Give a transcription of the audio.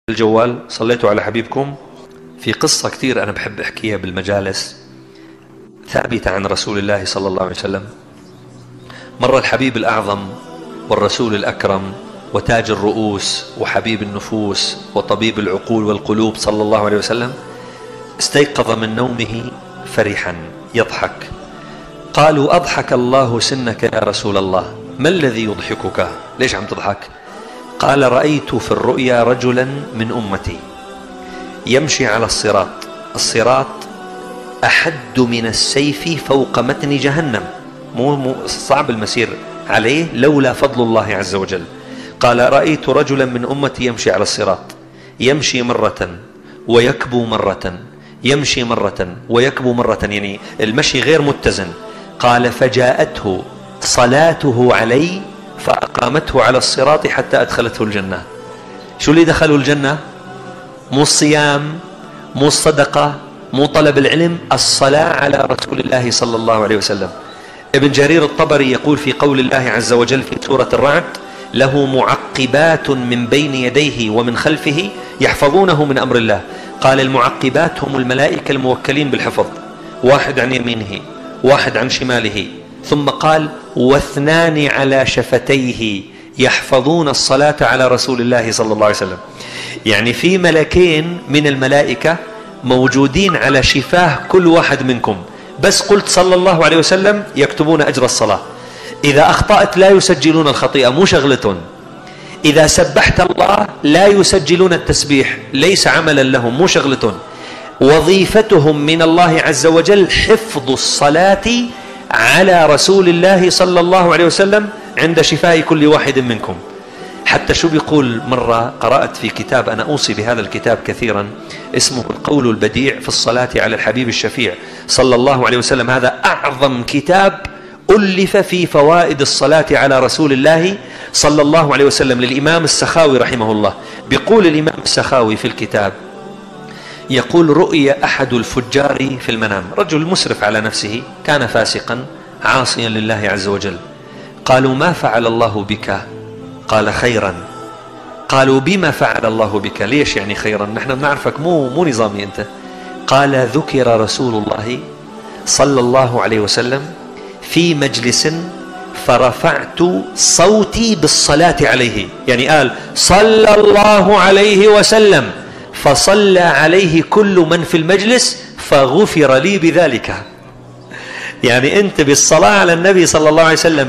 الجوال صليتوا على حبيبكم. في قصة كثير أنا بحب أحكيها بالمجالس ثابتة عن رسول الله صلى الله عليه وسلم. مر الحبيب الأعظم والرسول الأكرم وتاج الرؤوس وحبيب النفوس وطبيب العقول والقلوب صلى الله عليه وسلم استيقظ من نومه فرحا يضحك. قالوا: أضحك الله سنك يا رسول الله، ما الذي يضحكك؟ ليش عم تضحك؟ قال: رأيت في الرؤيا رجلا من أمتي يمشي على الصراط، الصراط أحد من السيف فوق متن جهنم، مو صعب المسير عليه لولا فضل الله عز وجل. قال: رأيت رجلا من أمتي يمشي على الصراط، يمشي مرة ويكبو مرة، يمشي مرة ويكبو مرة، يعني المشي غير متزن. قال: فجاءته صلاته علي فأقامته على الصراط حتى أدخلته الجنة. شو اللي دخلوا الجنة؟ مو الصيام، مو الصدقة، مو طلب العلم، الصلاة على رسول الله صلى الله عليه وسلم. ابن جرير الطبري يقول في قول الله عز وجل في سورة الرعد: له معقبات من بين يديه ومن خلفه يحفظونه من أمر الله. قال: المعقبات هم الملائكة الموكلين بالحفظ، واحد عن يمينه واحد عن شماله. ثم قال: واثنان على شفتيه يحفظون الصلاة على رسول الله صلى الله عليه وسلم. يعني في ملكين من الملائكة موجودين على شفاه كل واحد منكم، بس قلت صلى الله عليه وسلم يكتبون أجر الصلاة. إذا أخطأت لا يسجلون الخطيئة، مو شغلتهم. إذا سبحت الله لا يسجلون التسبيح، ليس عملا لهم، مو شغلتهم. وظيفتهم من الله عز وجل حفظ الصلاة على رسول الله صلى الله عليه وسلم عند شفاء كل واحد منكم. حتى شو بيقول، مرة قرأت في كتاب، أنا أوصي بهذا الكتاب كثيرا، اسمه القول البديع في الصلاة على الحبيب الشفيع صلى الله عليه وسلم. هذا أعظم كتاب ألف في فوائد الصلاة على رسول الله صلى الله عليه وسلم للإمام السخاوي رحمه الله. بيقول الإمام السخاوي في الكتاب، يقول: رؤي أحد الفجار في المنام، رجل مسرف على نفسه، كان فاسقا عاصيا لله عز وجل. قالوا: ما فعل الله بك؟ قال: خيرا. قالوا: بما فعل الله بك؟ ليش يعني خيرا؟ نحن بنعرفك مو نظامي أنت. قال: ذكر رسول الله صلى الله عليه وسلم في مجلس فرفعت صوتي بالصلاة عليه، يعني قال صلى الله عليه وسلم، فصلى عليه كل من في المجلس فغفر لي بذلك. يعني أنت بالصلاة على النبي صلى الله عليه وسلم